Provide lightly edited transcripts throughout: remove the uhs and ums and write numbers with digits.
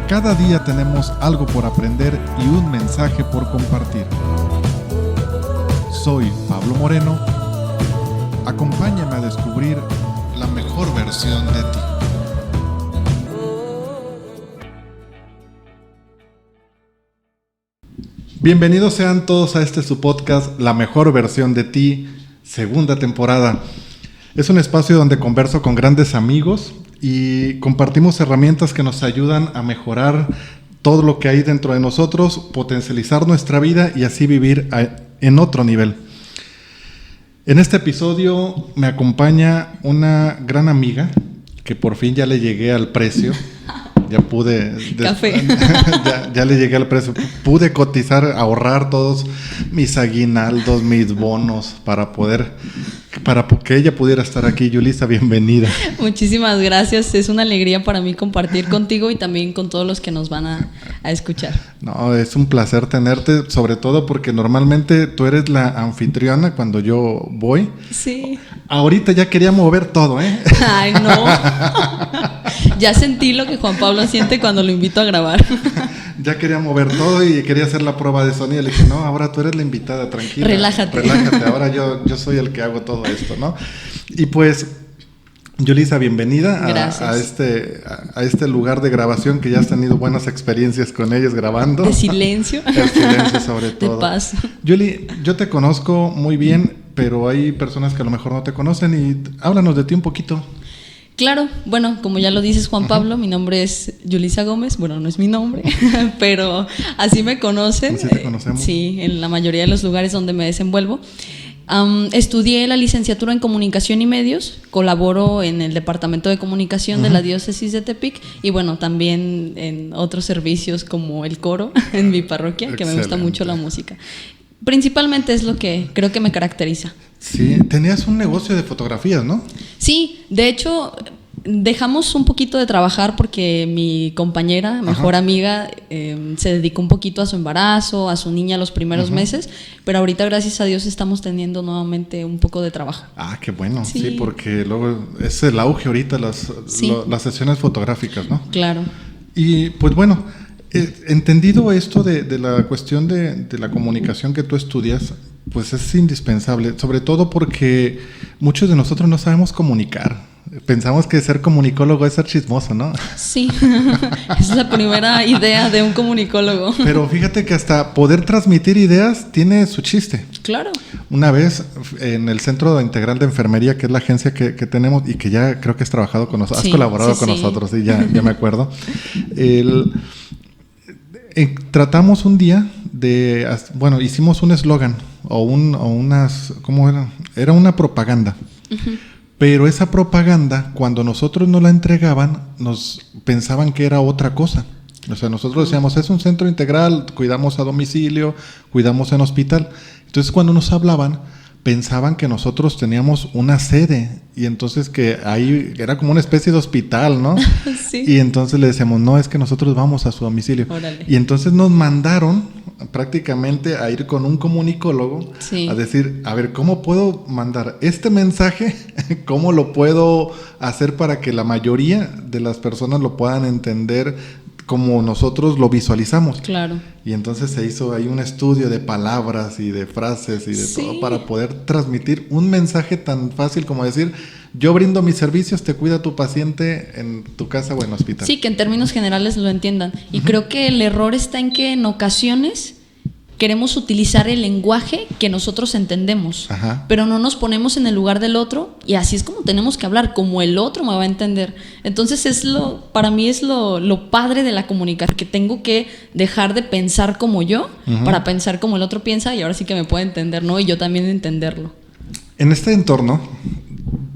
Cada día tenemos algo por aprender y un mensaje por compartir. Soy Pablo Moreno. Acompáñame a descubrir la mejor versión de ti. Bienvenidos sean todos a su podcast, La Mejor Versión de Ti, segunda temporada. Es un espacio donde converso con grandes amigos y compartimos herramientas que nos ayudan a mejorar todo lo que hay dentro de nosotros, potencializar nuestra vida y así vivir en otro nivel. En este episodio me acompaña una gran amiga que por fin ya le llegué al precio. Ya pude... Café. ya le llegué al precio. Pude cotizar, ahorrar todos mis aguinaldos, mis bonos para que ella pudiera estar aquí. Yulisa, bienvenida. Muchísimas gracias. Es una alegría para mí compartir contigo y también con todos los que nos van a escuchar. No, es un placer tenerte, sobre todo porque normalmente tú eres la anfitriona cuando yo voy. Sí. Ahorita ya quería mover todo, ¿eh? Ay, no. Ya sentí lo que Juan Pablo siente cuando lo invito a grabar. Ya quería mover todo y quería hacer la prueba de sonido. Le dije, no, ahora tú eres la invitada, tranquila. Relájate, ahora yo soy el que hago todo esto, ¿no? Y pues, Yulisa, bienvenida a este lugar de grabación que ya has tenido buenas experiencias con ellos grabando. De silencio. De silencio sobre todo. De paz. Yuli, yo te conozco muy bien, pero hay personas que a lo mejor no te conocen y háblanos de ti un poquito. Claro, bueno, como ya lo dices Juan Pablo, mi nombre es Yulisa Gómez, bueno, no es mi nombre, pero así me conocen. Así te conocemos. Sí, en la mayoría de los lugares donde me desenvuelvo. Estudié la licenciatura en Comunicación y Medios, colaboro en el Departamento de Comunicación de la Diócesis de Tepic y bueno, también en otros servicios como el coro en mi parroquia, que me gusta mucho la música. Principalmente es lo que creo que me caracteriza. Sí, tenías un negocio de fotografías, ¿no? Sí, de hecho dejamos un poquito de trabajar porque mi compañera, mejor amiga, se dedicó un poquito a su embarazo, a su niña los primeros meses, pero ahorita gracias a Dios estamos teniendo nuevamente un poco de trabajo. Ah, qué bueno, sí, sí, porque luego es el auge ahorita las sesiones fotográficas, ¿no? Claro. Y pues bueno, entendido esto de la cuestión de la comunicación que tú estudias, pues es indispensable, sobre todo porque muchos de nosotros no sabemos comunicar. Pensamos que ser comunicólogo es ser chismoso, ¿no? Sí, es la primera idea de un comunicólogo. Pero fíjate que hasta poder transmitir ideas tiene su chiste. Claro. Una vez en el Centro Integral de Enfermería, que es la agencia que tenemos y que ya creo que has trabajado con nosotros, has colaborado con nosotros, sí, ya me acuerdo. Tratamos un día hicimos un eslogan ¿cómo era? Era una propaganda. Pero esa propaganda, cuando nosotros nos la entregaban, nos pensaban que era otra cosa. O sea, nosotros decíamos, es un centro integral, cuidamos a domicilio, cuidamos en hospital. Entonces, cuando nos hablaban, pensaban que nosotros teníamos una sede y entonces que ahí era como una especie de hospital, ¿no? Sí. Y entonces le decíamos, no, es que nosotros vamos a su domicilio. Órale. Y entonces nos mandaron prácticamente a ir con un comunicólogo a decir, a ver, ¿cómo puedo mandar este mensaje? ¿Cómo lo puedo hacer para que la mayoría de las personas lo puedan entender como nosotros lo visualizamos? Claro. Y entonces se hizo ahí un estudio de palabras y de frases y de todo para poder transmitir un mensaje tan fácil como decir, yo brindo mis servicios, te cuida tu paciente en tu casa o en hospital. Sí, que en términos generales lo entiendan. Y creo que el error está en que en ocasiones queremos utilizar el lenguaje que nosotros entendemos, pero no nos ponemos en el lugar del otro y así es como tenemos que hablar, como el otro me va a entender. Entonces para mí es lo padre de la comunicación, que tengo que dejar de pensar como yo para pensar como el otro piensa y ahora sí que me puede entender, ¿no? Y yo también entenderlo. En este entorno,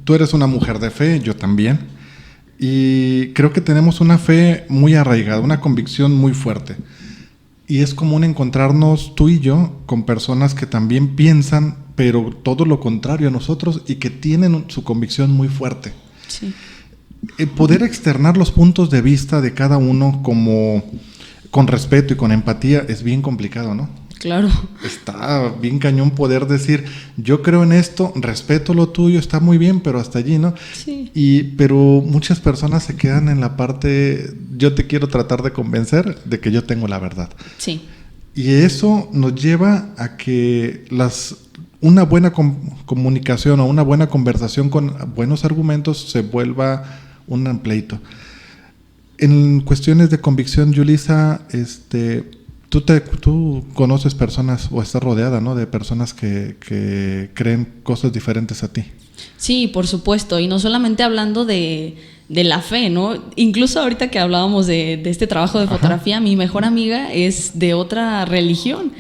tú eres una mujer de fe, yo también, y creo que tenemos una fe muy arraigada, una convicción muy fuerte. Y es común encontrarnos tú y yo con personas que también piensan, pero todo lo contrario a nosotros y que tienen su convicción muy fuerte. Sí. Poder externar los puntos de vista de cada uno con respeto y con empatía es bien complicado, ¿no? Claro. Está bien cañón poder decir, yo creo en esto, respeto lo tuyo, está muy bien, pero hasta allí, ¿no? Sí. Pero muchas personas se quedan en la parte, yo te quiero tratar de convencer de que yo tengo la verdad. Sí. Y eso nos lleva a que una buena comunicación o una buena conversación con buenos argumentos se vuelva un pleito. En cuestiones de convicción, Yulisa, tú conoces personas o estás rodeada, ¿no?, de personas que creen cosas diferentes a ti. Sí, por supuesto, y no solamente hablando de la fe, ¿no? Incluso ahorita que hablábamos de este trabajo de fotografía, mi mejor amiga es de otra religión.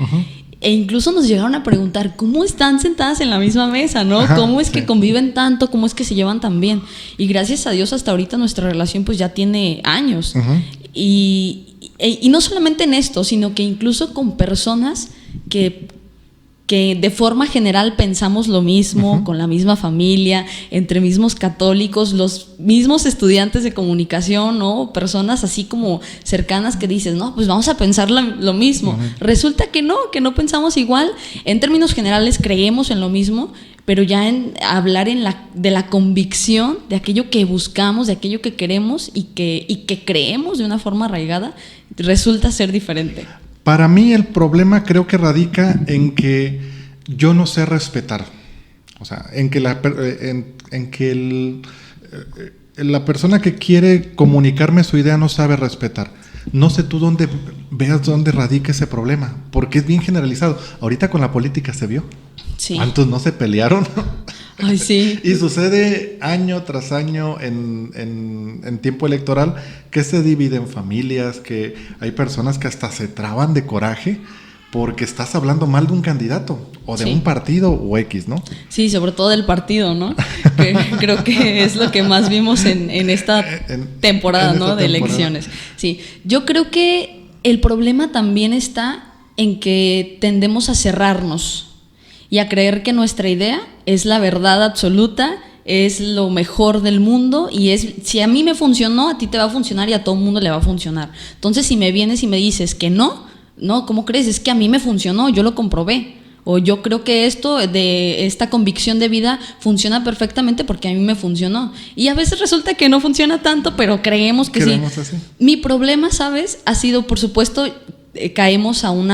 E incluso nos llegaron a preguntar cómo están sentadas en la misma mesa, ¿no? ¿Cómo es que conviven tanto? ¿Cómo es que se llevan tan bien? Y gracias a Dios hasta ahorita nuestra relación pues ya tiene años. Y no solamente en esto, sino que incluso con personas que de forma general pensamos lo mismo, con la misma familia, entre mismos católicos, los mismos estudiantes de comunicación, ¿no? Personas así como cercanas que dices, no, pues vamos a pensar lo mismo. Resulta que no pensamos igual. En términos generales creemos en lo mismo, pero ya en hablar de la convicción, de aquello que buscamos, de aquello que queremos y que creemos de una forma arraigada, resulta ser diferente. Para mí el problema creo que radica en que yo no sé respetar. O sea, en que la persona que quiere comunicarme su idea no sabe respetar. No sé tú dónde radica ese problema, porque es bien generalizado. Ahorita con la política se vio. Sí. ¿Cuántos no se pelearon? Ay, sí. Y sucede año tras año en tiempo electoral que se dividen familias, que hay personas que hasta se traban de coraje porque estás hablando mal de un candidato o de un partido o X, ¿no? Sí, sobre todo del partido, ¿no? Que creo que es lo que más vimos en esta temporada, ¿no? De elecciones. Sí, yo creo que el problema también está en que tendemos a cerrarnos y a creer que nuestra idea es la verdad absoluta, es lo mejor del mundo y si a mí me funcionó, a ti te va a funcionar y a todo el mundo le va a funcionar. Entonces, si me vienes y me dices que no, ¿cómo crees? Es que a mí me funcionó, yo lo comprobé. O yo creo que esta convicción de vida funciona perfectamente porque a mí me funcionó. Y a veces resulta que no funciona tanto, pero creemos que sí. Así. Mi problema, ¿sabes? Ha sido, por supuesto, caemos a un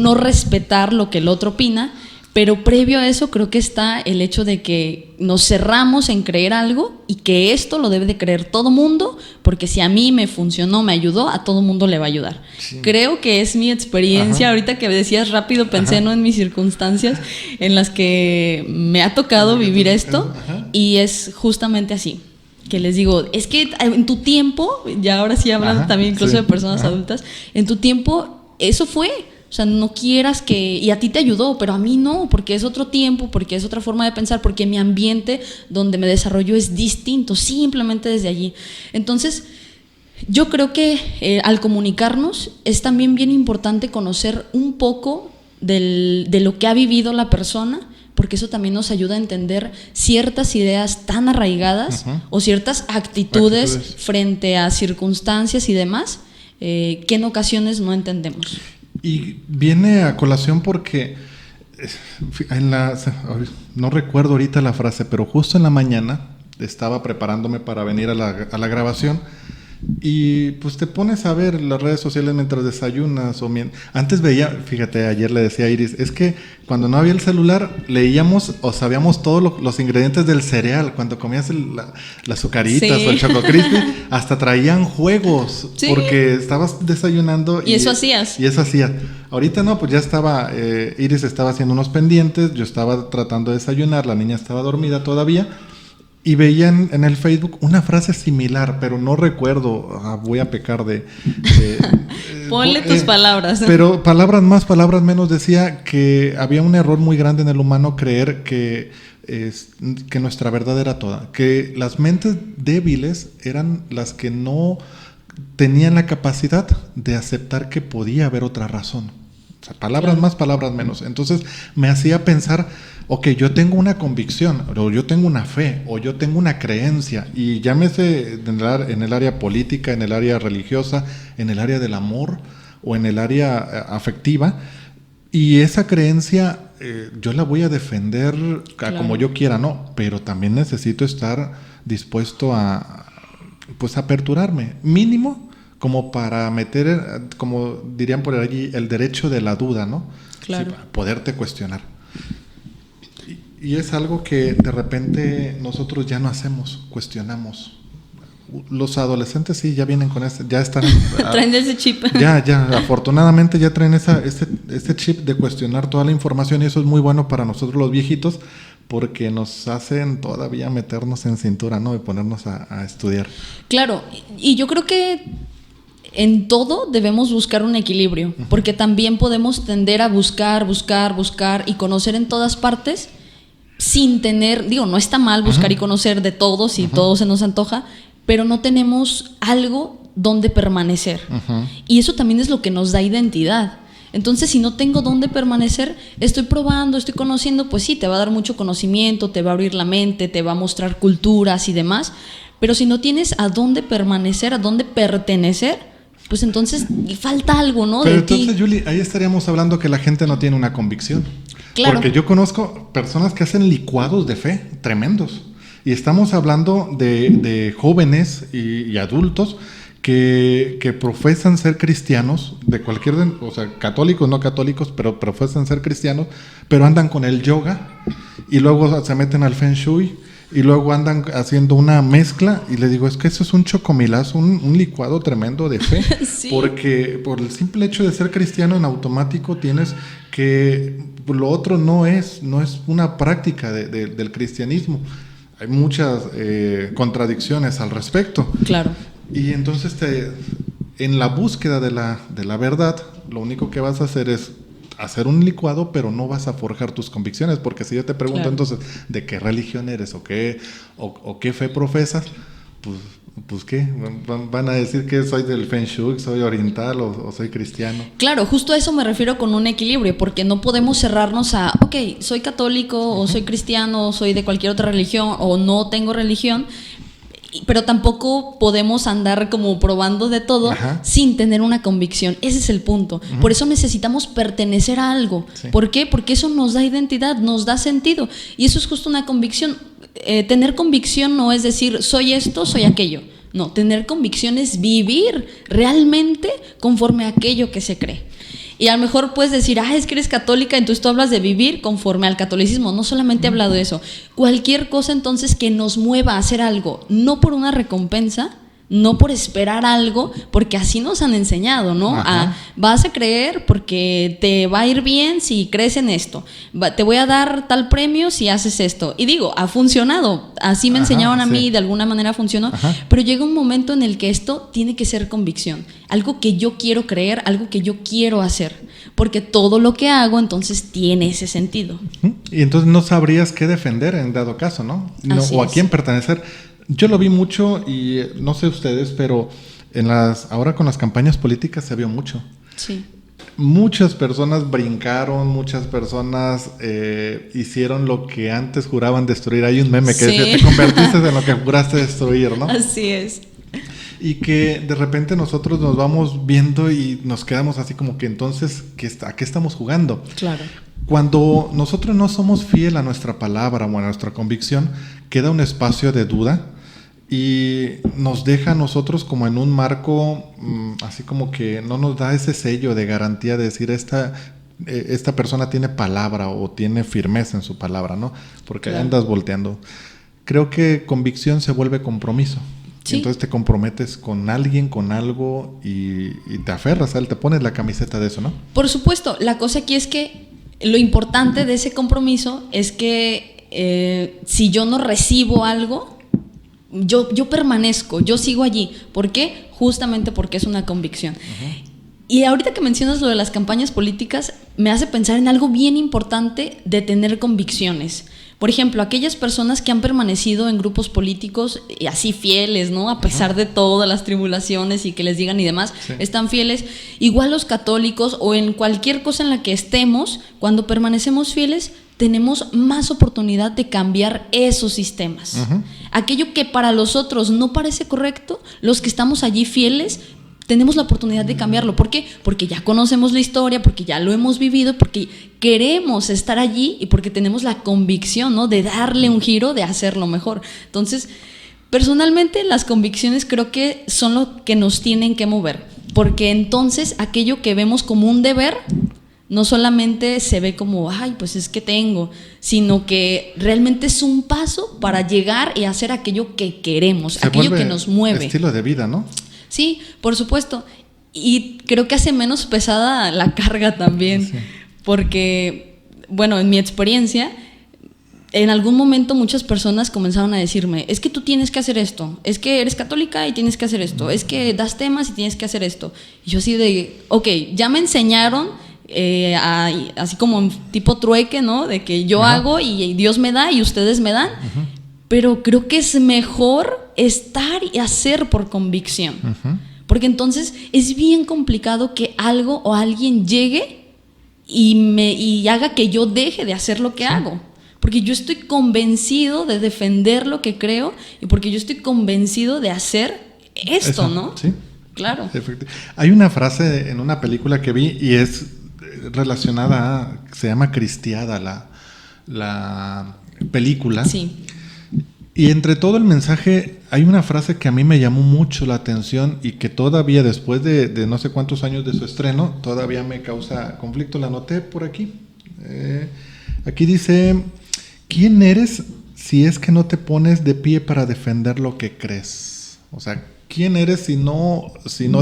no respetar lo que el otro opina. Pero previo a eso creo que está el hecho de que nos cerramos en creer algo y que esto lo debe de creer todo mundo, porque si a mí me funcionó, me ayudó, a todo mundo le va a ayudar. Sí. Creo que es mi experiencia. Ahorita que decías rápido pensé en mis circunstancias en las que me ha tocado vivir esto y es justamente así. Que les digo, es que en tu tiempo, ya ahora sí hablando también incluso de personas adultas, en tu tiempo eso fue. O sea, no quieras y a ti te ayudó, pero a mí no, porque es otro tiempo, porque es otra forma de pensar, porque mi ambiente donde me desarrollo es distinto, simplemente desde allí. Entonces, yo creo que al comunicarnos es también bien importante conocer un poco de lo que ha vivido la persona, porque eso también nos ayuda a entender ciertas ideas tan arraigadas o ciertas actitudes frente a circunstancias y demás que en ocasiones no entendemos. Y viene a colación porque no recuerdo ahorita la frase, pero justo en la mañana estaba preparándome para venir a la grabación y pues te pones a ver las redes sociales mientras desayunas antes veía, fíjate, ayer le decía a Iris, es que cuando no había el celular leíamos o sabíamos todos los ingredientes del cereal, cuando comías las azucaritas o el Choco Crispy, hasta traían juegos porque estabas desayunando y eso hacías. Y eso hacía. Ahorita no, pues ya estaba, Iris estaba haciendo unos pendientes, yo estaba tratando de desayunar, la niña estaba dormida todavía. Y veían en el Facebook una frase similar, pero no recuerdo, voy a pecar de ponle tus palabras. Pero palabras más, palabras menos, decía que había un error muy grande en el humano creer que nuestra verdad era toda, que las mentes débiles eran las que no tenían la capacidad de aceptar que podía haber otra razón. O sea, palabras más, palabras menos. Entonces me hacía pensar, ok, yo tengo una convicción, o yo tengo una fe, o yo tengo una creencia, y llámese en el área política, en el área religiosa, en el área del amor, o en el área afectiva, Y esa creencia yo la voy a defender como yo quiera, ¿no? Pero también necesito estar dispuesto a aperturarme, mínimo, como para meter, como dirían por allí, el derecho de la duda, ¿no? Claro. Sí, poderte cuestionar. Y es algo que de repente nosotros ya no hacemos, cuestionamos. Los adolescentes sí, ya vienen con ya están... traen ese chip. Ya, afortunadamente ya traen este chip de cuestionar toda la información, y eso es muy bueno para nosotros los viejitos, porque nos hacen todavía meternos en cintura, ¿no? Y ponernos a estudiar. Claro, y yo creo que en todo debemos buscar un equilibrio, porque también podemos tender a buscar y conocer en todas partes sin tener, no está mal buscar y conocer de todo si todo se nos antoja, pero no tenemos algo donde permanecer. Y eso también es lo que nos da identidad. Entonces, si no tengo dónde permanecer, estoy probando, estoy conociendo, pues sí, te va a dar mucho conocimiento, te va a abrir la mente, te va a mostrar culturas y demás, pero si no tienes a dónde permanecer, a dónde pertenecer, pues entonces falta algo, ¿no? Pero de entonces, ti. Yuli, ahí estaríamos hablando que la gente no tiene una convicción. Claro. Porque yo conozco personas que hacen licuados de fe tremendos. Y estamos hablando de jóvenes y adultos que profesan ser cristianos, de cualquier, o sea, católicos, no católicos, pero profesan ser cristianos, pero andan con el yoga y luego se meten al Feng Shui y luego andan haciendo una mezcla, y le digo, es que eso es un chocomilazo, un licuado tremendo de fe. Sí. Porque por el simple hecho de ser cristiano, en automático tienes que lo otro no es una práctica del cristianismo. Hay muchas contradicciones al respecto. Claro. Y entonces en la búsqueda de la verdad, lo único que vas a hacer es hacer un licuado, pero no vas a forjar tus convicciones, porque si yo te pregunto, claro, entonces, ¿de qué religión eres o qué fe profesas? Pues ¿qué? ¿Van a decir que soy del Feng Shui, soy oriental o soy cristiano? Claro, justo a eso me refiero con un equilibrio, porque no podemos cerrarnos a, ok, soy católico o soy cristiano o soy de cualquier otra religión o no tengo religión, pero tampoco podemos andar como probando de todo sin tener una convicción. Ese es el punto. Por eso necesitamos pertenecer a algo. Sí. ¿Por qué? Porque eso nos da identidad, nos da sentido. Y eso es justo una convicción. Tener convicción no es decir, soy esto, soy aquello. No, tener convicción es vivir realmente conforme a aquello que se cree. Y a lo mejor puedes decir, es que eres católica, entonces tú hablas de vivir conforme al catolicismo. No solamente he hablado de eso. Cualquier cosa entonces que nos mueva a hacer algo, no por una recompensa, no por esperar algo, porque así nos han enseñado, ¿no? Vas a creer porque te va a ir bien si crees en esto. Te voy a dar tal premio si haces esto. Y digo, ha funcionado. Así me enseñaron a mí, de alguna manera funcionó. Pero llega un momento en el que esto tiene que ser convicción. Algo que yo quiero creer, algo que yo quiero hacer. Porque todo lo que hago entonces tiene ese sentido. Y entonces no sabrías qué defender en dado caso, ¿no? O a quién pertenecer. Yo lo vi mucho, y no sé ustedes, pero ahora con las campañas políticas se vio mucho. Sí. Muchas personas brincaron, muchas personas hicieron lo que antes juraban destruir. Hay un meme que decía, te convertiste en lo que juraste destruir, ¿no? Así es. Y que de repente nosotros nos vamos viendo y nos quedamos así como que entonces, ¿a qué estamos jugando? Claro. Cuando nosotros no somos fiel a nuestra palabra o a nuestra convicción, queda un espacio de duda y nos deja a nosotros como en un marco, así como que no nos da ese sello de garantía de decir esta persona tiene palabra o tiene firmeza en su palabra, ¿no? Porque claro, andas volteando. Creo que convicción se vuelve compromiso. ¿Sí? Entonces te comprometes con alguien, con algo y te aferras a él, te pones la camiseta de eso, ¿no? Por supuesto, la cosa aquí es que lo importante de ese compromiso es que si yo no recibo algo, yo permanezco, yo sigo allí. ¿Por qué? Justamente porque es una convicción. Y ahorita que mencionas lo de las campañas políticas, me hace pensar en algo bien importante de tener convicciones. Por ejemplo, aquellas personas que han permanecido en grupos políticos así fieles, ¿no? A pesar de todas las tribulaciones y que les digan y demás, están fieles. Igual los católicos o en cualquier cosa en la que estemos, cuando permanecemos fieles, tenemos más oportunidad de cambiar esos sistemas. Aquello que para los otros no parece correcto, los que estamos allí fieles, tenemos la oportunidad de cambiarlo. ¿Por qué? Porque ya conocemos la historia, porque ya lo hemos vivido, porque queremos estar allí y porque tenemos la convicción, ¿no?, de darle un giro, de hacerlo mejor. Entonces, personalmente, las convicciones creo que son lo que nos tienen que mover, porque entonces aquello que vemos como un deber no solamente se ve como, ay, pues es que tengo, sino que realmente es un paso para llegar y hacer aquello que queremos, se aquello que nos mueve. Estilo de vida, ¿no? Sí, por supuesto. Y creo que hace menos pesada la carga también, sí. Porque, bueno, en mi experiencia, en algún momento muchas personas comenzaron a decirme, es que tú tienes que hacer esto, es que eres católica y tienes que hacer esto, es que das temas y tienes que hacer esto. Y yo así de, ok, ya me enseñaron, así como tipo trueque, ¿no? De que yo hago y Dios me da y ustedes me dan, pero creo que es mejor estar y hacer por convicción, porque entonces es bien complicado que algo o alguien llegue y haga que yo deje de hacer lo que hago, porque yo estoy convencido de defender lo que creo y porque yo estoy convencido de hacer esto, ¿no? Sí. Claro. Hay una frase en una película que vi y es relacionada a, se llama Cristiada la película. Sí. Y entre todo el mensaje hay una frase que a mí me llamó mucho la atención y que todavía después de no sé cuántos años de su estreno todavía me causa conflicto. La anoté por aquí. Aquí dice: ¿quién eres si es que no te pones de pie para defender lo que crees? O sea, ¿quién eres si no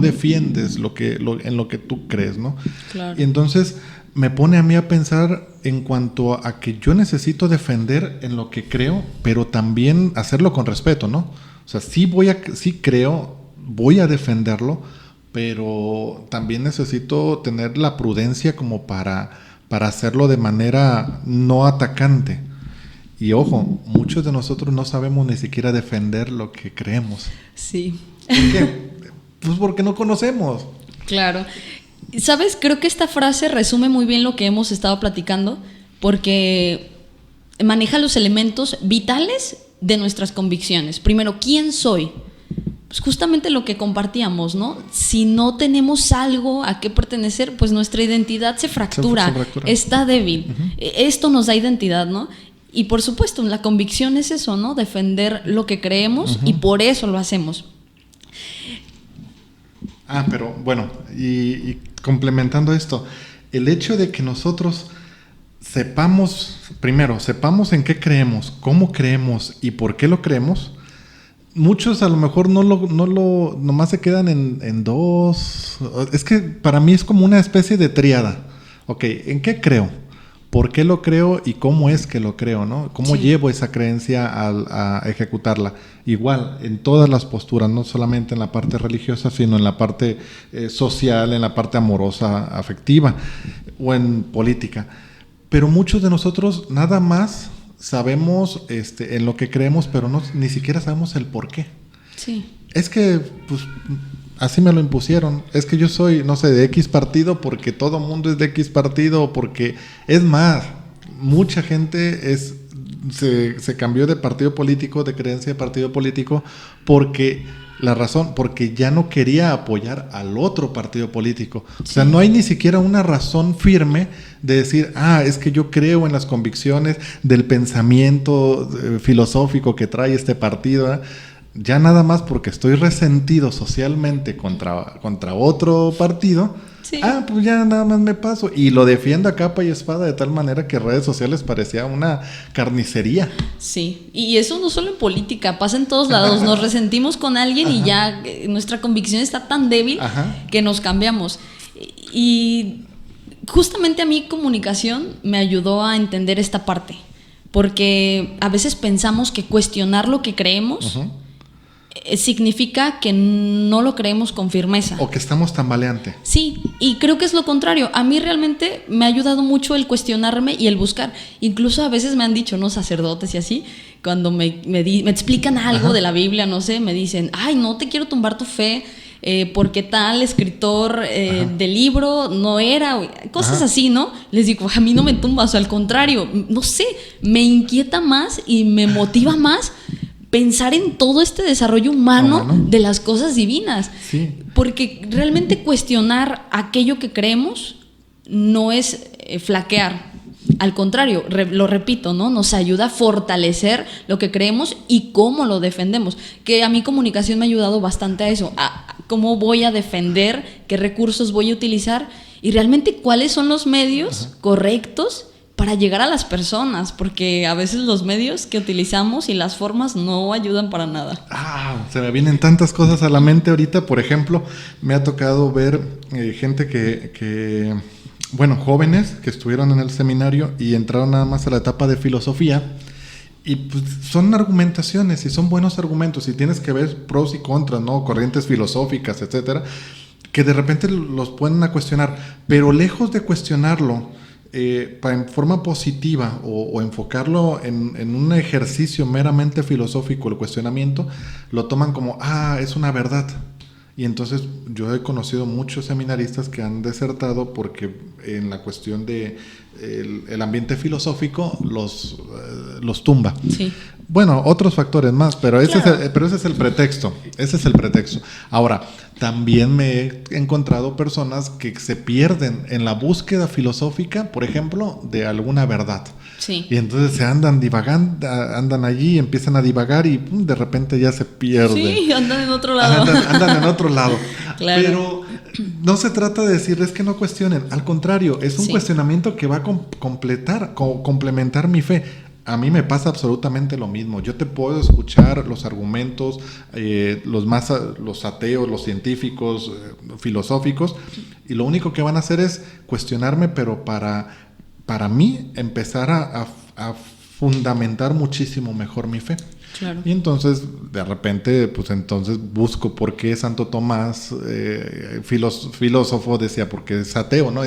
defiendes en lo que tú crees, ¿no? Claro. Y entonces me pone a mí a pensar en cuanto a que yo necesito defender en lo que creo, pero también hacerlo con respeto, ¿no? O sea, sí creo, voy a defenderlo, pero también necesito tener la prudencia como para hacerlo de manera no atacante. Y ojo, muchos de nosotros no sabemos ni siquiera defender lo que creemos. Sí. ¿Por qué? Pues porque no conocemos. Claro. ¿Sabes? Creo que esta frase resume muy bien lo que hemos estado platicando, porque maneja los elementos vitales de nuestras convicciones. Primero, ¿quién soy? Pues justamente lo que compartíamos, ¿no? Si no tenemos algo a qué pertenecer, pues nuestra identidad se fractura. Está débil. Esto nos da identidad, ¿no? Y por supuesto, la convicción es eso, ¿no? Defender lo que creemos y por eso lo hacemos. Pero bueno, y complementando esto, el hecho de que nosotros sepamos en qué creemos, cómo creemos y por qué lo creemos, muchos a lo mejor nomás se quedan en dos. Es que para mí es como una especie de tríada. Ok, ¿en qué creo? ¿Por qué lo creo y cómo es que lo creo, ¿no? ¿Cómo llevo esa creencia a ejecutarla? Igual, en todas las posturas, no solamente en la parte religiosa, sino en la parte social, en la parte amorosa, afectiva o en política. Pero muchos de nosotros nada más sabemos en lo que creemos, pero ni siquiera sabemos el por qué. Sí. Es que, pues, así me lo impusieron. Es que yo soy, no sé, de X partido porque todo mundo es de X partido, porque es más, mucha gente se cambió de partido político, de creencia de partido político, porque ya no quería apoyar al otro partido político. Sí. O sea, no hay ni siquiera una razón firme de decir, es que yo creo en las convicciones del pensamiento filosófico que trae este partido, ¿eh? Ya nada más porque estoy resentido socialmente contra otro partido, sí. Pues ya nada más me paso y lo defiendo a capa y espada, de tal manera que redes sociales parecía una carnicería. Sí, y eso no solo en política, pasa en todos lados. Nos resentimos con alguien y ya nuestra convicción está tan débil que nos cambiamos. Y justamente a mí comunicación me ayudó a entender esta parte, porque a veces pensamos que cuestionar lo que creemos significa que no lo creemos con firmeza. O que estamos tambaleantes. Sí, y creo que es lo contrario. A mí realmente me ha ayudado mucho el cuestionarme y el buscar. Incluso a veces me han dicho, ¿no?, sacerdotes y así, cuando me explican algo de la Biblia, no sé, me dicen, no te quiero tumbar tu fe, porque tal escritor del libro no era, cosas así, ¿no? Les digo, a mí no me tumbas, al contrario, no sé, me inquieta más y me motiva más pensar en todo este desarrollo humano de las cosas divinas. Sí. Porque realmente cuestionar aquello que creemos no es flaquear. Al contrario, lo repito, ¿no? Nos ayuda a fortalecer lo que creemos y cómo lo defendemos. Que a mí comunicación me ha ayudado bastante a eso, a cómo voy a defender, qué recursos voy a utilizar y realmente cuáles son los medios correctos para llegar a las personas, porque a veces los medios que utilizamos y las formas no ayudan para nada. Se me vienen tantas cosas a la mente ahorita. Por ejemplo, me ha tocado ver gente que jóvenes que estuvieron en el seminario y entraron nada más a la etapa de filosofía, y pues son argumentaciones y son buenos argumentos y tienes que ver pros y contras, ¿no? Corrientes filosóficas, etcétera, que de repente los pueden a cuestionar, pero lejos de cuestionarlo en forma positiva o enfocarlo en un ejercicio meramente filosófico, el cuestionamiento, lo toman como, es una verdad. Y entonces yo he conocido muchos seminaristas que han desertado porque en la cuestión de el ambiente filosófico los tumba. Sí. Bueno, otros factores más, pero ese es el pretexto. Ese es el pretexto. Ahora, también me he encontrado personas que se pierden en la búsqueda filosófica, por ejemplo, de alguna verdad. Sí. Y entonces se andan divagando, andan allí, empiezan a divagar y de repente ya se pierden. Sí, andan en otro lado. Andan en otro lado. Claro. Pero no se trata de decirles que no cuestionen. Al contrario, es un cuestionamiento que va a complementar mi fe. A mí me pasa absolutamente lo mismo. Yo te puedo escuchar los argumentos, los ateos, los científicos, filosóficos, y lo único que van a hacer es cuestionarme, pero para mí empezar a fundamentar muchísimo mejor mi fe. Claro. Y entonces, de repente, pues entonces busco por qué Santo Tomás, filósofo, decía porque es ateo, ¿no?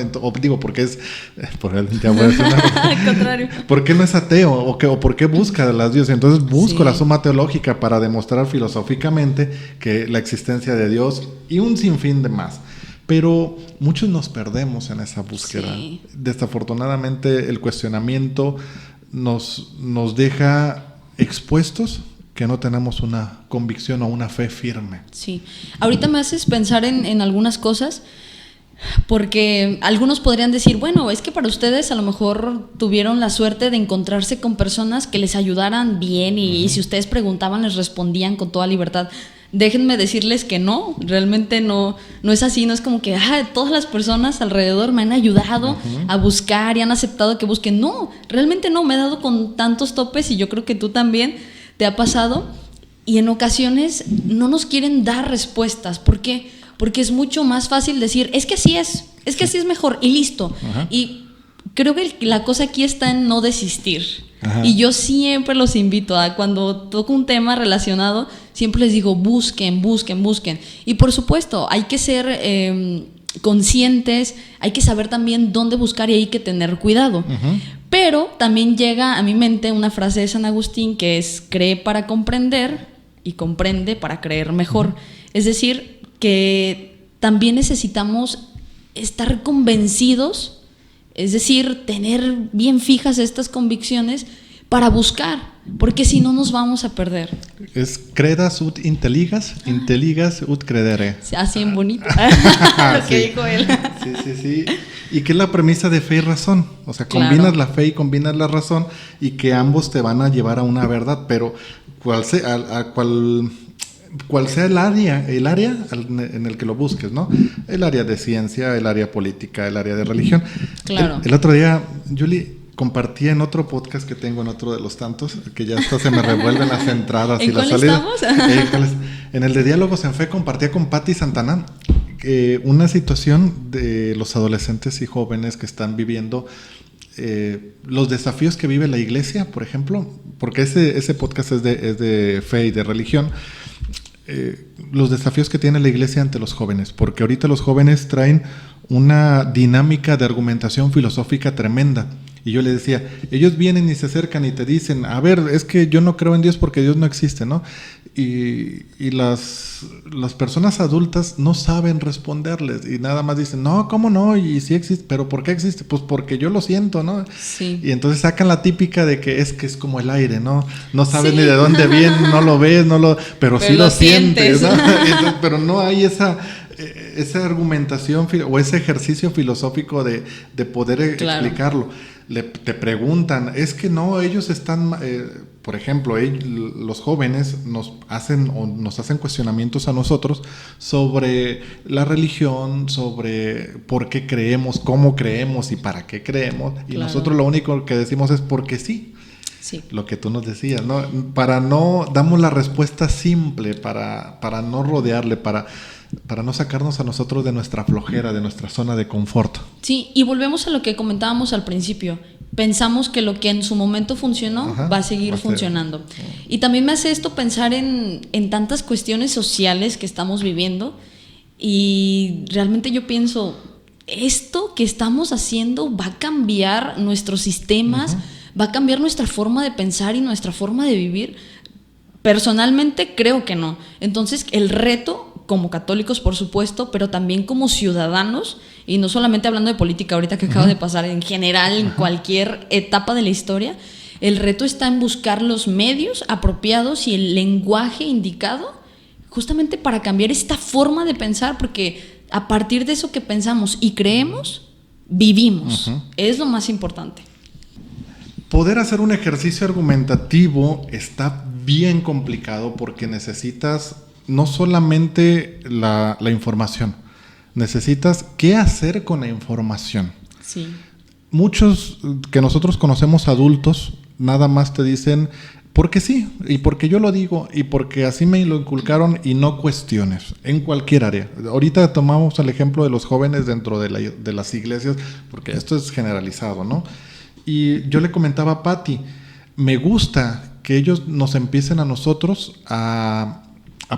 Porque es... Al contrario. ¿Por qué no es ateo? ¿O por qué busca de las dioses? Entonces busco la suma teológica para demostrar filosóficamente que la existencia de Dios y un sinfín de más. Pero muchos nos perdemos en esa búsqueda. Sí. Desafortunadamente, el cuestionamiento nos deja expuestos que no tenemos una convicción o una fe firme. Sí. Ahorita me haces pensar en algunas cosas, porque algunos podrían decir, bueno, es que para ustedes a lo mejor tuvieron la suerte de encontrarse con personas que les ayudaran bien y si ustedes preguntaban les respondían con toda libertad. Déjenme decirles que no, realmente no es así, no es como que todas las personas alrededor me han ayudado a buscar y han aceptado que busquen. No, realmente no, me he dado con tantos topes y yo creo que tú también te ha pasado, y en ocasiones no nos quieren dar respuestas. ¿Por qué? Porque es mucho más fácil decir, es que así es así es mejor y listo. Y creo que la cosa aquí está en no desistir. Y yo siempre los invito a, cuando toco un tema relacionado, siempre les digo, busquen. Y por supuesto, hay que ser conscientes, hay que saber también dónde buscar y hay que tener cuidado. Pero también llega a mi mente una frase de San Agustín que es: cree para comprender y comprende para creer mejor. Es decir, que también necesitamos estar convencidos, es decir, tener bien fijas estas convicciones para buscar, porque si no nos vamos a perder. Es credas ut intelligas ut credere. Así en bonito. Lo que dijo él. Sí. Y que es la premisa de fe y razón. O sea, combinas la fe y combinas la razón, y que ambos te van a llevar a una verdad, pero cual sea el área en el que lo busques, ¿no? El área de ciencia, el área política, el área de religión. Claro. El otro día, Julie, compartí en otro podcast que tengo, en otro de los tantos, que ya hasta se me revuelven las entradas y las salidas. ¿Estamos? En el de Diálogos en Fe compartía con Patti Santana una situación de los adolescentes y jóvenes que están viviendo los desafíos que vive la iglesia, por ejemplo, porque ese podcast es de fe y de religión. Los desafíos que tiene la iglesia ante los jóvenes, porque ahorita los jóvenes traen una dinámica de argumentación filosófica tremenda. Y yo le decía, ellos vienen y se acercan y te dicen, a ver, es que yo no creo en Dios porque Dios no existe, ¿no? Y las personas adultas no saben responderles y nada más dicen, no, ¿cómo no? Y sí existe, ¿pero por qué existe? Pues porque yo lo siento, ¿no? Sí. Y entonces sacan la típica de que es como el aire, ¿no? No sabes ni de dónde viene, no lo ves, pero sí lo sientes, ¿no? Entonces, pero no hay esa argumentación o ese ejercicio filosófico de poder explicarlo. Te preguntan, es que no, ellos están, por ejemplo, los jóvenes nos hacen cuestionamientos a nosotros sobre la religión, sobre por qué creemos, cómo creemos y para qué creemos, y nosotros lo único que decimos es porque sí. Sí. Lo que tú nos decías, ¿no? Damos la respuesta simple para no rodearle, para no sacarnos a nosotros de nuestra flojera, de nuestra zona de confort. Sí, y volvemos a lo que comentábamos al principio. Pensamos que lo que en su momento funcionó va a seguir funcionando. Y también me hace esto pensar en tantas cuestiones sociales que estamos viviendo, y realmente yo pienso, esto que estamos haciendo va a cambiar nuestros sistemas, va a cambiar nuestra forma de pensar y nuestra forma de vivir. Personalmente creo que no. Entonces el reto, como católicos por supuesto, pero también como ciudadanos, y no solamente hablando de política ahorita que acaba de pasar, en general, en cualquier etapa de la historia, el reto está en buscar los medios apropiados y el lenguaje indicado justamente para cambiar esta forma de pensar, porque a partir de eso que pensamos y creemos, vivimos. Es lo más importante. Poder hacer un ejercicio argumentativo está bien complicado porque necesitas no solamente la información, necesitas qué hacer con la información. Sí. Muchos que nosotros conocemos adultos nada más te dicen porque sí, y porque yo lo digo, y porque así me lo inculcaron, y no cuestiones, en cualquier área. Ahorita tomamos el ejemplo de los jóvenes dentro de las iglesias, porque esto es generalizado, ¿no? Y yo le comentaba a Patti, me gusta que ellos nos empiecen a nosotros a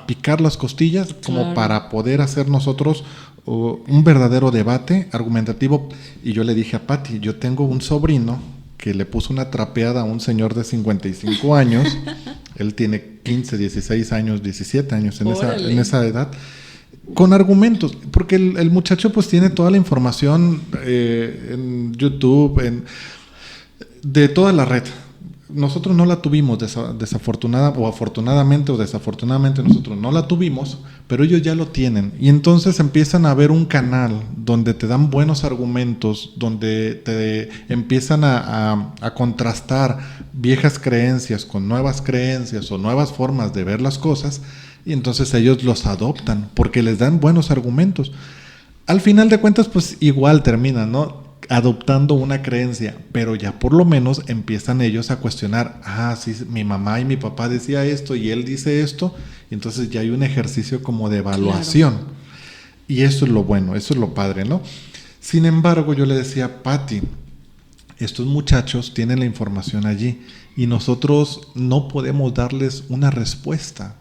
picar las costillas, como para poder hacer nosotros un verdadero debate argumentativo. Y yo le dije a Patti, yo tengo un sobrino que le puso una trapeada a un señor de 55 años, él tiene 15, 16 años, 17 años en esa edad, con argumentos, porque el muchacho pues tiene toda la información en YouTube, de toda la red. Nosotros no la tuvimos, afortunadamente nosotros no la tuvimos, pero ellos ya lo tienen, y entonces empiezan a ver un canal donde te dan buenos argumentos, donde te empiezan a contrastar viejas creencias con nuevas creencias o nuevas formas de ver las cosas, y entonces ellos los adoptan porque les dan buenos argumentos. Al final de cuentas pues igual terminan, ¿no?, adoptando una creencia, pero ya por lo menos empiezan ellos a cuestionar, sí, mi mamá y mi papá decía esto y él dice esto, y entonces ya hay un ejercicio como de evaluación. Claro. Y eso es lo bueno, eso es lo padre, ¿no? Sin embargo, yo le decía a Patti, estos muchachos tienen la información allí y nosotros no podemos darles una respuesta.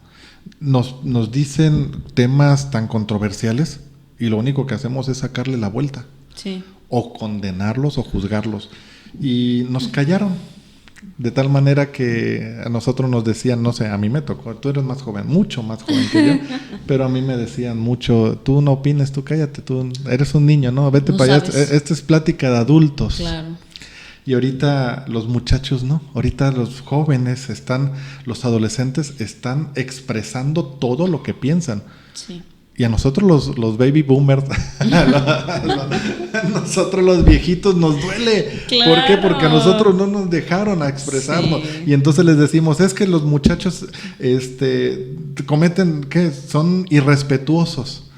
Nos dicen temas tan controversiales y lo único que hacemos es sacarle la vuelta. Sí. O condenarlos o juzgarlos. Y nos callaron, de tal manera que a nosotros nos decían, no sé, a mí me tocó, tú eres más joven, mucho más joven que yo, pero a mí me decían mucho, tú no opines, tú cállate, tú eres un niño, no, vete para allá, esta es plática de adultos. Claro. Y ahorita los muchachos no, ahorita los jóvenes los adolescentes están expresando todo lo que piensan. Sí. Y a nosotros los baby boomers, nosotros los viejitos nos duele. Claro. ¿Por qué? Porque a nosotros no nos dejaron a expresarnos. Sí. Y entonces les decimos, es que los muchachos cometen, ¿qué? Son irrespetuosos.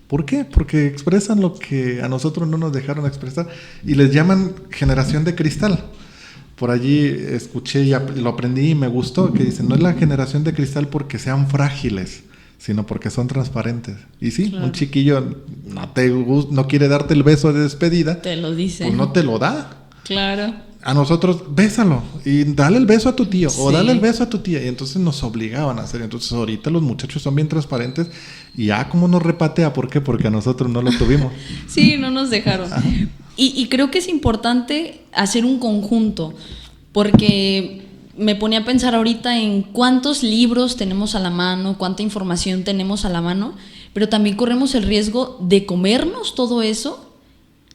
¿Por qué? Porque expresan lo que a nosotros no nos dejaron expresar. Y les llaman generación de cristal. Por allí escuché y lo aprendí y me gustó, que dicen, no es la generación de cristal porque sean frágiles, sino porque son transparentes. Y sí, claro. Un chiquillo no quiere darte el beso de despedida. Te lo dice. Pues no te lo da. Claro. A nosotros, bésalo y dale el beso a tu tío, sí. O dale el beso a tu tía. Y entonces nos obligaban a hacer. Entonces ahorita los muchachos son bien transparentes y cómo nos repatea. ¿Por qué? Porque a nosotros no lo tuvimos. Sí, no nos dejaron. Y creo que es importante hacer un conjunto, porque me ponía a pensar ahorita en cuántos libros tenemos a la mano, cuánta información tenemos a la mano, pero también corremos el riesgo de comernos todo eso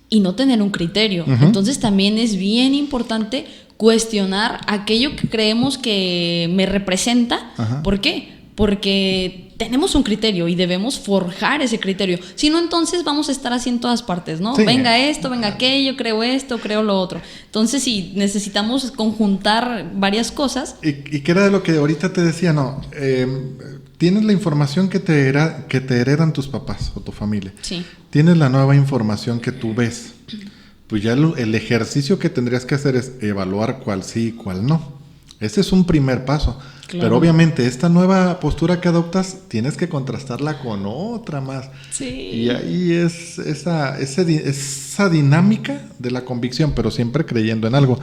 y no tener un criterio. Uh-huh. Entonces también es bien importante cuestionar aquello que creemos que me representa. Uh-huh. ¿Por qué? porque tenemos un criterio y debemos forjar ese criterio. Si no, entonces vamos a estar así en todas partes, ¿no? Sí. Venga esto, venga aquello, creo esto, creo lo otro. Entonces, sí, necesitamos conjuntar varias cosas. ¿Y qué era de lo que ahorita te decía? No, tienes la información que te heredan tus papás o tu familia. Sí. Tienes la nueva información que tú ves. Pues ya el ejercicio que tendrías que hacer es evaluar cuál sí y cuál no. Ese es un primer paso. Claro. Pero obviamente esta nueva postura que adoptas tienes que contrastarla con otra más. Sí. Y ahí es esa dinámica de la convicción, pero siempre creyendo en algo.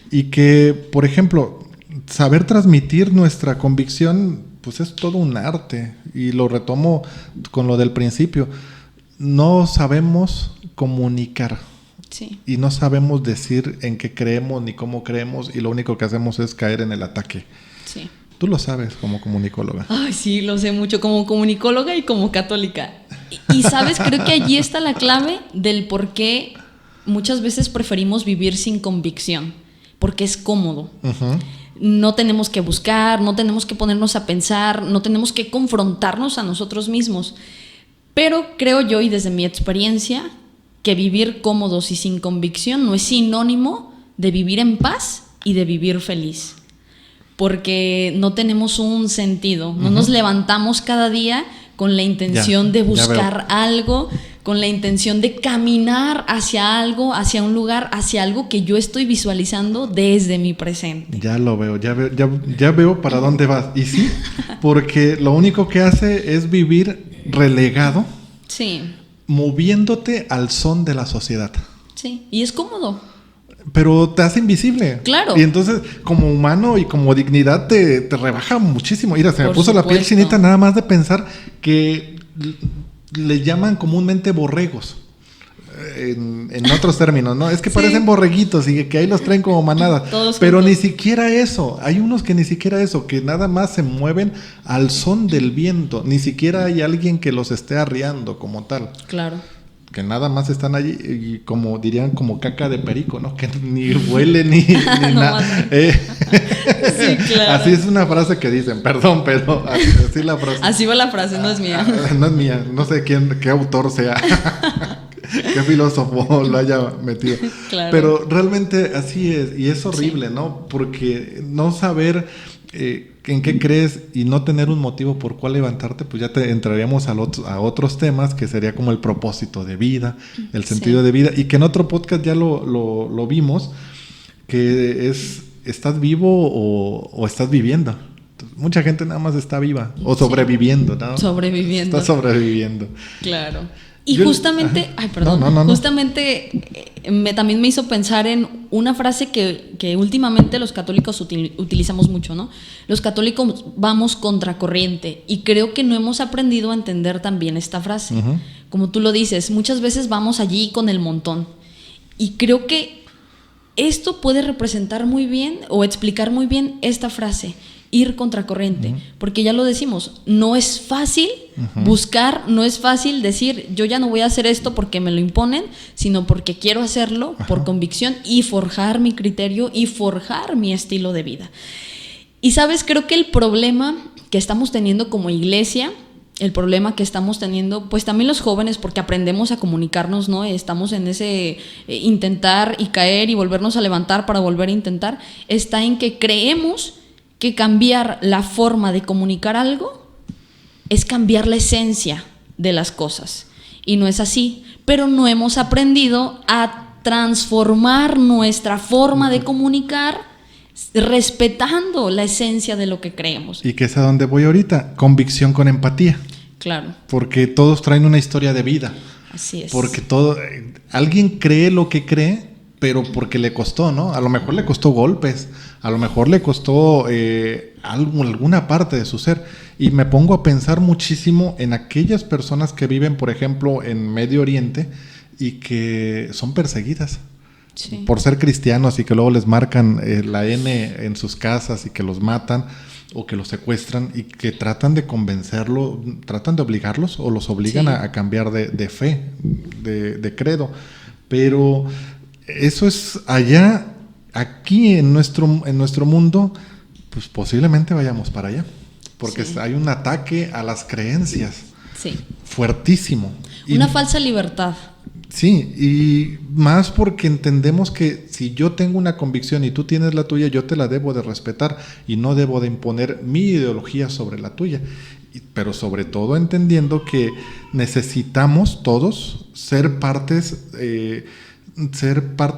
Y que, por ejemplo, saber transmitir nuestra convicción, pues es todo un arte. Y lo retomo con lo del principio. No sabemos comunicar. Sí. Y no sabemos decir en qué creemos ni cómo creemos, y lo único que hacemos es caer en el ataque. Sí. Tú lo sabes como comunicóloga. Ay, sí, lo sé mucho como comunicóloga y como católica. Y sabes, creo que allí está la clave del por qué muchas veces preferimos vivir sin convicción, porque es cómodo. Uh-huh. No tenemos que buscar, no tenemos que ponernos a pensar, no tenemos que confrontarnos a nosotros mismos. Pero creo yo, y desde mi experiencia, que vivir cómodos y sin convicción no es sinónimo de vivir en paz y de vivir feliz. Porque no tenemos un sentido, no nos levantamos cada día con la intención de buscar algo, con la intención de caminar hacia algo, hacia un lugar, hacia algo que yo estoy visualizando desde mi presente. Ya lo veo, ya veo para dónde vas. Y sí, porque lo único que hace es vivir relegado, sí, moviéndote al son de la sociedad. Sí, y es cómodo. Pero te hace invisible. Claro. Y entonces, como humano y como dignidad, te rebaja muchísimo. Mira, se me puso la piel chinita nada más de pensar que le llaman comúnmente borregos. En otros términos, ¿no? Es que parecen borreguitos y que ahí los traen como manada. Pero ni siquiera eso. Hay unos que ni siquiera eso, que nada más se mueven al son del viento. Ni siquiera hay alguien que los esté arriando como tal. Claro. Que nada más están allí y como dirían, como caca de perico, ¿no? Que ni huele ni nada. Sí, claro. Así es una frase que dicen, perdón, pero así la frase. Así va la frase, no es mía. No es mía, no sé qué autor sea, qué filósofo lo haya metido. Claro. Pero realmente así es, y es horrible, sí, ¿no? Porque no saber en qué crees y no tener un motivo por cuál levantarte, pues ya te entraríamos a otros temas, que sería como el propósito de vida, el sentido de vida, y que en otro podcast ya lo vimos, que es, ¿estás vivo o estás viviendo? Entonces, mucha gente nada más está viva o sobreviviendo, ¿no? Sobreviviendo. Está sobreviviendo. Claro. Y justamente, justamente también me hizo pensar en una frase que últimamente los católicos utilizamos mucho, ¿no? Los católicos vamos contracorriente, y creo que no hemos aprendido a entender también esta frase. Uh-huh. Como tú lo dices, muchas veces vamos allí con el montón, y creo que esto puede representar muy bien o explicar muy bien esta frase: ir contracorriente, porque ya lo decimos, no es fácil buscar, no es fácil decir yo ya no voy a hacer esto porque me lo imponen, sino porque quiero hacerlo por convicción y forjar mi criterio y forjar mi estilo de vida. Y sabes, creo que el problema que estamos teniendo como iglesia, el problema que estamos teniendo, pues también los jóvenes, porque aprendemos a comunicarnos, ¿no? Estamos en ese intentar y caer y volvernos a levantar para volver a intentar, está en que creemos que cambiar la forma de comunicar algo es cambiar la esencia de las cosas. Y no es así. Pero no hemos aprendido a transformar nuestra forma de comunicar respetando la esencia de lo que creemos. ¿Y qué es a dónde voy ahorita? Convicción con empatía. Claro. Porque todos traen una historia de vida. Así es. Porque alguien cree lo que cree, pero porque le costó, ¿no? A lo mejor le costó golpes, a lo mejor le costó alguna parte de su ser. Y me pongo a pensar muchísimo en aquellas personas que viven, por ejemplo, en Medio Oriente y que son perseguidas por ser cristianos, y que luego les marcan la N en sus casas y que los matan o que los secuestran, y que tratan de convencerlo, tratan de obligarlos o los obligan a cambiar de fe, de credo. Pero eso es allá. Aquí en nuestro mundo, pues posiblemente vayamos para allá. porque hay un ataque a las creencias. Sí. Fuertísimo. Una falsa libertad. Sí, y más porque entendemos que si yo tengo una convicción y tú tienes la tuya, yo te la debo de respetar y no debo de imponer mi ideología sobre la tuya. Pero sobre todo entendiendo que necesitamos todos ser parte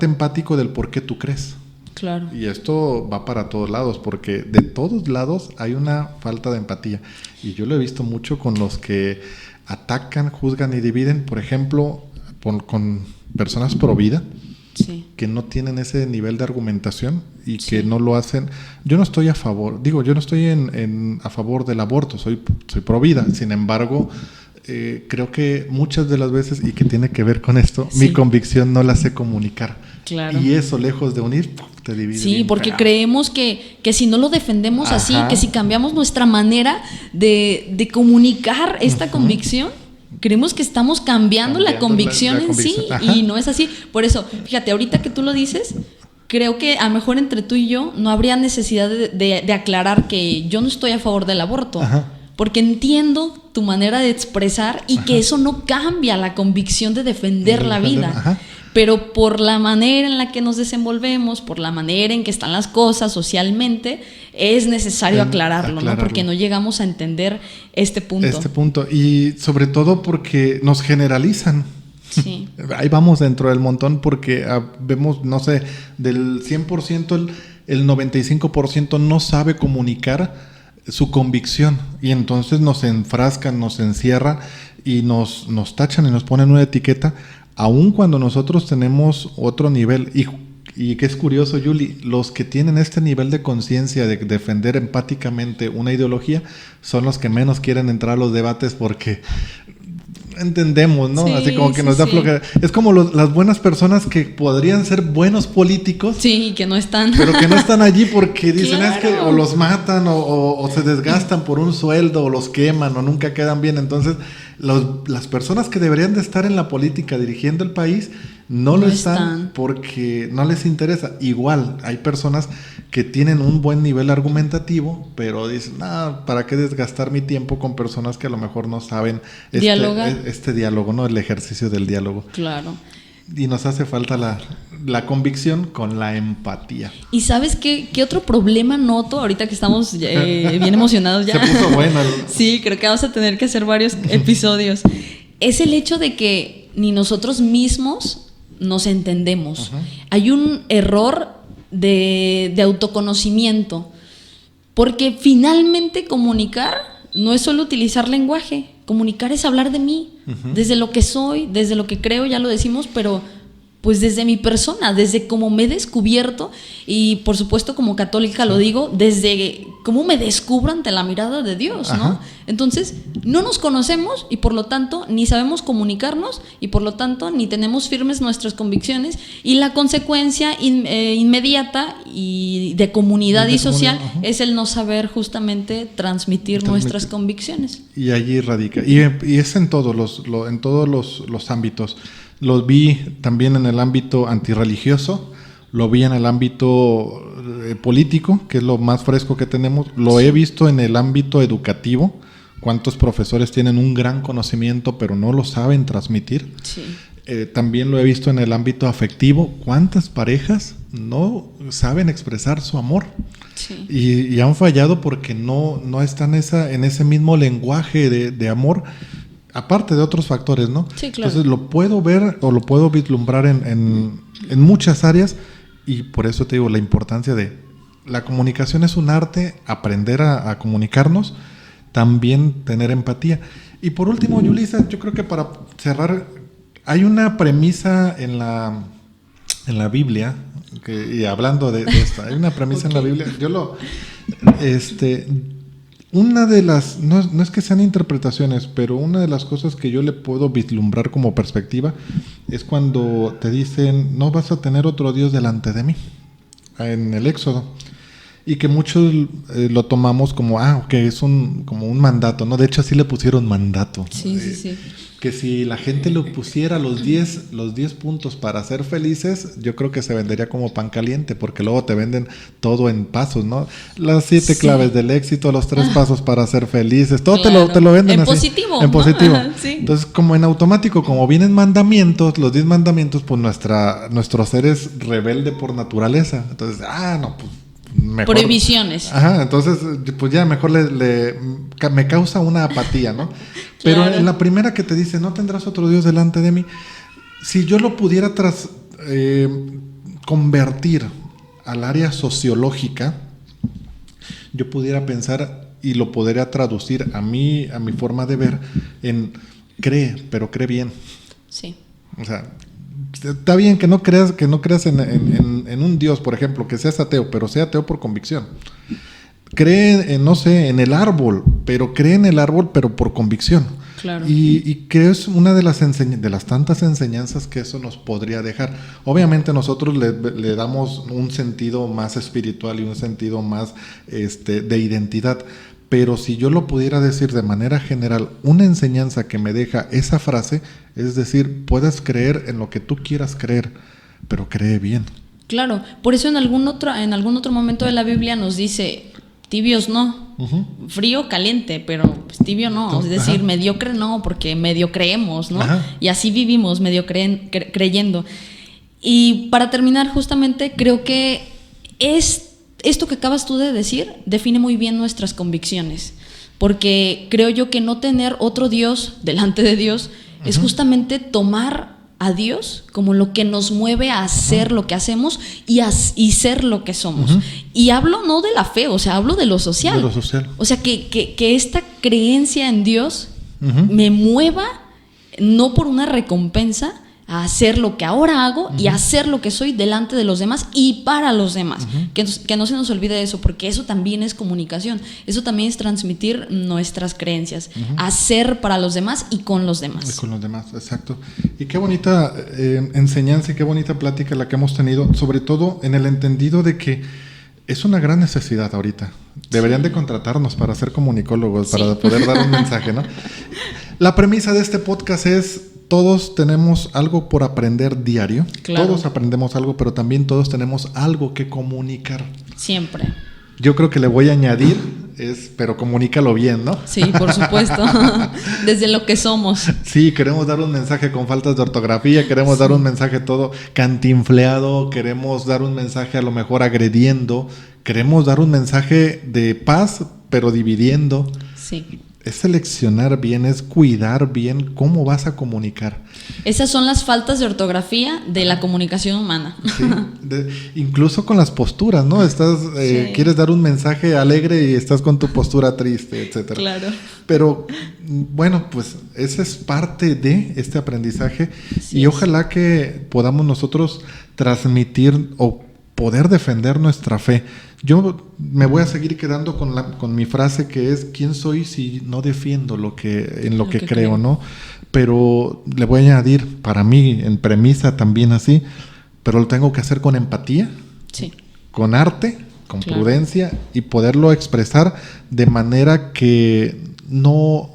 empático del por qué tú crees. Claro. Y esto va para todos lados, porque de todos lados hay una falta de empatía. Y yo lo he visto mucho con los que atacan, juzgan y dividen, por ejemplo, con personas pro vida, sí, que no tienen ese nivel de argumentación y sí, que no lo hacen. Yo no estoy a favor, yo no estoy a favor del aborto, soy pro vida. Sin embargo, creo que muchas de las veces, y que tiene que ver con esto, sí, mi convicción no la sé comunicar. Claro. Y eso, lejos de unir, te divide. Sí, porque creemos que si no lo defendemos, ajá, así, que si cambiamos nuestra manera de comunicar esta convicción, creemos que estamos cambiando la convicción en sí, ajá, y no es así. Por eso, fíjate, ahorita que tú lo dices, creo que a lo mejor entre tú y yo no habría necesidad de aclarar que yo no estoy a favor del aborto. Ajá. Porque entiendo tu manera de expresar y ajá, que eso no cambia la convicción de defender la vida. Ajá. Pero por la manera en la que nos desenvolvemos, por la manera en que están las cosas socialmente, es necesario aclararlo, ¿no? Porque no llegamos a entender este punto. Y sobre todo porque nos generalizan. Sí. Ahí vamos dentro del montón porque vemos, no sé, del 100%, el 95% no sabe comunicar su convicción. Y entonces nos enfrascan, nos encierran y nos tachan y nos ponen una etiqueta, aun cuando nosotros tenemos otro nivel. Y que es curioso, Yuli, los que tienen este nivel de conciencia de defender empáticamente una ideología son los que menos quieren entrar a los debates porque entendemos, ¿no? Sí, así como que nos da flojera. Es como las buenas personas que podrían ser buenos políticos. Sí, que no están. Pero que no están allí porque dicen, claro, es que o los matan o se desgastan por un sueldo o los queman o nunca quedan bien. Entonces, las personas que deberían de estar en la política dirigiendo el país no lo están porque no les interesa. Igual, hay personas que tienen un buen nivel argumentativo, pero dicen, ¿para qué desgastar mi tiempo con personas que a lo mejor no saben este diálogo, ¿no? El ejercicio del diálogo. Claro. Y nos hace falta la convicción con la empatía. ¿Y sabes qué otro problema noto ahorita que estamos bien emocionados ya? Se puso bueno. Sí, creo que vamos a tener que hacer varios episodios. Es el hecho de que ni nosotros mismos nos entendemos. Uh-huh. Hay un error de autoconocimiento, porque finalmente comunicar no es solo utilizar lenguaje. Comunicar es hablar de mí, uh-huh, desde lo que soy, desde lo que creo, ya lo decimos, pero pues desde mi persona, desde cómo me he descubierto y por supuesto como católica, sí, lo digo, desde cómo me descubro ante la mirada de Dios, ¿no? Ajá. Entonces, no nos conocemos y por lo tanto ni sabemos comunicarnos y por lo tanto ni tenemos firmes nuestras convicciones y la consecuencia inmediata y de comunidad y social es el no saber justamente transmitir nuestras convicciones. Y allí radica. Y es en todos los ámbitos. Lo vi también en el ámbito antirreligioso, lo vi en el ámbito político, que es lo más fresco que tenemos, lo he visto en el ámbito educativo, cuántos profesores tienen un gran conocimiento pero no lo saben transmitir. Sí. También lo he visto en el ámbito afectivo, cuántas parejas no saben expresar su amor. Sí. Y han fallado porque no están en ese mismo lenguaje de amor. Aparte de otros factores, ¿no? Sí, claro. Entonces lo puedo ver o lo puedo vislumbrar en muchas áreas y por eso te digo la importancia de la comunicación es un arte, aprender a comunicarnos, también tener empatía. Y por último, Yulisa, yo creo que para cerrar, hay una premisa en la Biblia, y hablando de esto, hay una premisa en la Biblia, una de las, no es que sean interpretaciones, pero una de las cosas que yo le puedo vislumbrar como perspectiva es cuando te dicen, no vas a tener otro Dios delante de mí, en el Éxodo. y que muchos lo tomamos como, ok, es como un mandato, ¿no? De hecho, así le pusieron mandato. Sí. Que si la gente le pusiera los 10 puntos para ser felices, yo creo que se vendería como pan caliente, porque luego te venden todo en pasos, ¿no? Las 7 claves del éxito, los 3 pasos para ser felices, todo te lo venden en así. Positivo, en positivo. Sí. Entonces, como en automático, como vienen mandamientos, los 10 mandamientos, pues nuestro ser es rebelde por naturaleza. Entonces, no, pues mejor, prohibiciones. Entonces, pues ya mejor me causa una apatía, ¿no? Pero en la primera que te dice, no tendrás otro Dios delante de mí, si yo lo pudiera convertir al área sociológica, yo pudiera pensar y lo podría traducir a mi forma de ver en cree, pero cree bien. Sí. O sea, está bien que no creas en un Dios, por ejemplo, que seas ateo, pero sea ateo por convicción. Cree en el árbol, pero cree en el árbol, pero por convicción. Claro. Y creo que es una de las tantas enseñanzas que eso nos podría dejar. Obviamente nosotros le damos un sentido más espiritual y un sentido más de identidad. Pero si yo lo pudiera decir de manera general, una enseñanza que me deja esa frase, es decir, puedes creer en lo que tú quieras creer, pero cree bien. Claro, por eso en algún otro momento de la Biblia nos dice, tibios no, frío, caliente, pero pues, tibio no, es decir, mediocre no, porque medio creemos, ¿no? Y así vivimos, medio creyendo. Y para terminar, justamente, creo que esto que acabas tú de decir define muy bien nuestras convicciones, porque creo yo que no tener otro Dios delante de Dios es justamente tomar a Dios como lo que nos mueve a hacer lo que hacemos y ser lo que somos. Y hablo no de la fe, o sea, hablo de lo social. De lo social. O sea, que esta creencia en Dios me mueva, no por una recompensa, a hacer lo que ahora hago y a hacer lo que soy delante de los demás y para los demás. Que no se nos olvide eso, porque eso también es comunicación. Eso también es transmitir nuestras creencias. Hacer para los demás y con los demás. Y con los demás, exacto. Y qué bonita enseñanza y qué bonita plática la que hemos tenido, sobre todo en el entendido de que es una gran necesidad ahorita. Deberían de contratarnos para ser comunicólogos, para poder dar un mensaje, ¿no? La premisa de este podcast es: todos tenemos algo por aprender diario. Claro. Todos aprendemos algo, pero también todos tenemos algo que comunicar. Siempre. Yo creo que le voy a añadir, pero comunícalo bien, ¿no? Sí, por supuesto. Desde lo que somos. Sí, queremos dar un mensaje con faltas de ortografía, queremos dar un mensaje todo cantinfleado, queremos dar un mensaje a lo mejor agrediendo, queremos dar un mensaje de paz, pero dividiendo. Sí. Es seleccionar bien, es cuidar bien cómo vas a comunicar. Esas son las faltas de ortografía de la comunicación humana. Sí, incluso con las posturas, ¿no? Quieres dar un mensaje alegre y estás con tu postura triste, etcétera. Claro. Pero bueno, pues esa es parte de este aprendizaje y ojalá que podamos nosotros transmitir o poder defender nuestra fe. Yo me voy a seguir quedando con mi frase, que es: ¿quién soy si no defiendo lo que creo, ¿no? Pero le voy a añadir, para mí, en premisa también así, pero lo tengo que hacer con empatía, con arte, con prudencia, y poderlo expresar de manera que no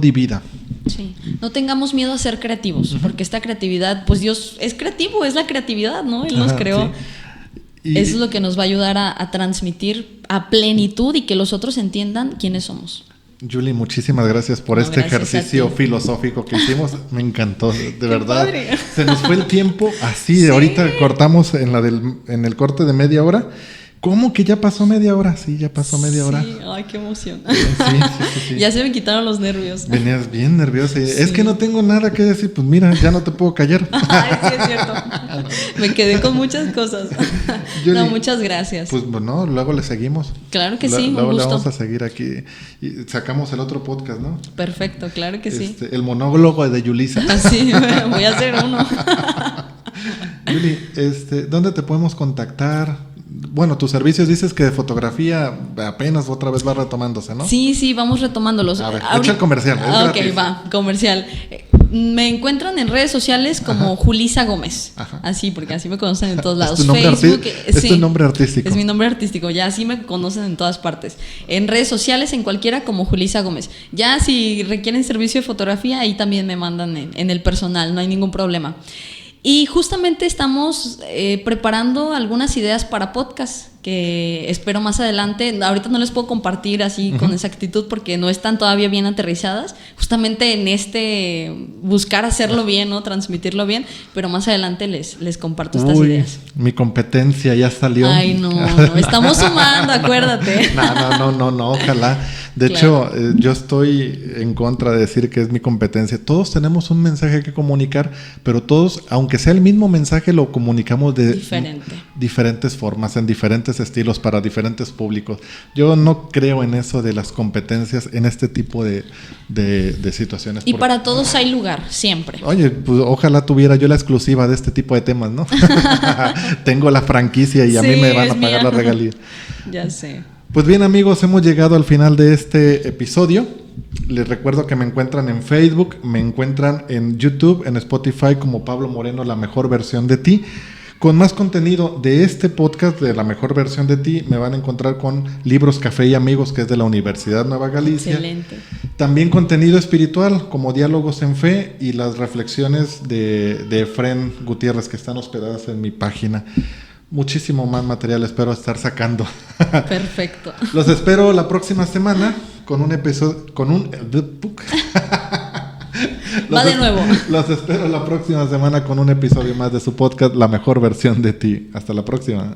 divida. Sí, no tengamos miedo a ser creativos, porque esta creatividad, pues Dios es creativo, es la creatividad, ¿no? Él nos creó. Sí. Eso es lo que nos va a ayudar a transmitir a plenitud y que los otros entiendan quiénes somos. Julie, muchísimas gracias por este ejercicio filosófico que hicimos. Me encantó, de verdad. Padre. Se nos fue el tiempo así. ¿Sí? Ahorita cortamos en el corte de media hora. ¿Cómo que ya pasó media hora? Sí, ya pasó media hora. Sí, ay, qué emoción. Sí. Ya se me quitaron los nervios. Venías bien nerviosa. Sí. Es que no tengo nada que decir. Pues mira, ya no te puedo callar. Ay, sí, es cierto. Me quedé con muchas cosas. No, muchas gracias. Pues bueno, luego le seguimos. Claro que sí, luego un gusto. Le vamos a seguir aquí y sacamos el otro podcast, ¿no? Perfecto, claro que sí. El monólogo de Yulisa. Sí, voy a hacer uno. Yuli, ¿dónde te podemos contactar? Bueno, tus servicios dices que de fotografía apenas otra vez va retomándose, ¿no? Sí, vamos retomándolos. A ver, echa el comercial. Ok, va, comercial. Me encuentran en redes sociales como Julisa Gómez. Ajá. Así, porque así me conocen en todos lados. ¿Es tu nombre Facebook, ¿Es tu nombre artístico? Es mi nombre artístico, ya así me conocen en todas partes. En redes sociales, en cualquiera, como Julisa Gómez. Ya si requieren servicio de fotografía, ahí también me mandan en el personal, no hay ningún problema. Y justamente estamos preparando algunas ideas para podcast que espero más adelante. Ahorita no les puedo compartir así con exactitud porque no están todavía bien aterrizadas. Justamente en buscar hacerlo bien, ¿no? Transmitirlo bien, pero más adelante les comparto estas ideas. Mi competencia ya salió. Ay, no, estamos sumando, acuérdate. No, ojalá. De hecho, yo estoy en contra de decir que es mi competencia. Todos tenemos un mensaje que comunicar, pero todos, aunque sea el mismo mensaje, lo comunicamos de diferentes formas, en diferentes estilos, para diferentes públicos. Yo no creo en eso de las competencias, en este tipo de situaciones. Y para todos hay lugar, siempre. Oye, pues ojalá tuviera yo la exclusiva de este tipo de temas, ¿no? Tengo la franquicia y a mí me van a pagar la regalía. Ya sé. Pues bien, amigos, hemos llegado al final de este episodio. Les recuerdo que me encuentran en Facebook, me encuentran en YouTube, en Spotify como Pablo Moreno, la mejor versión de ti. Con más contenido de este podcast de la mejor versión de ti, me van a encontrar con Libros, Café y Amigos, que es de la Universidad Nueva Galicia. Excelente. También contenido espiritual, como Diálogos en Fe y las reflexiones de Efrén Gutiérrez, que están hospedadas en mi página. Muchísimo más material espero estar sacando. Perfecto. Los espero la próxima semana con un episodio, Va de nuevo. Los espero la próxima semana con un episodio más de su podcast, La Mejor Versión de Ti. Hasta la próxima.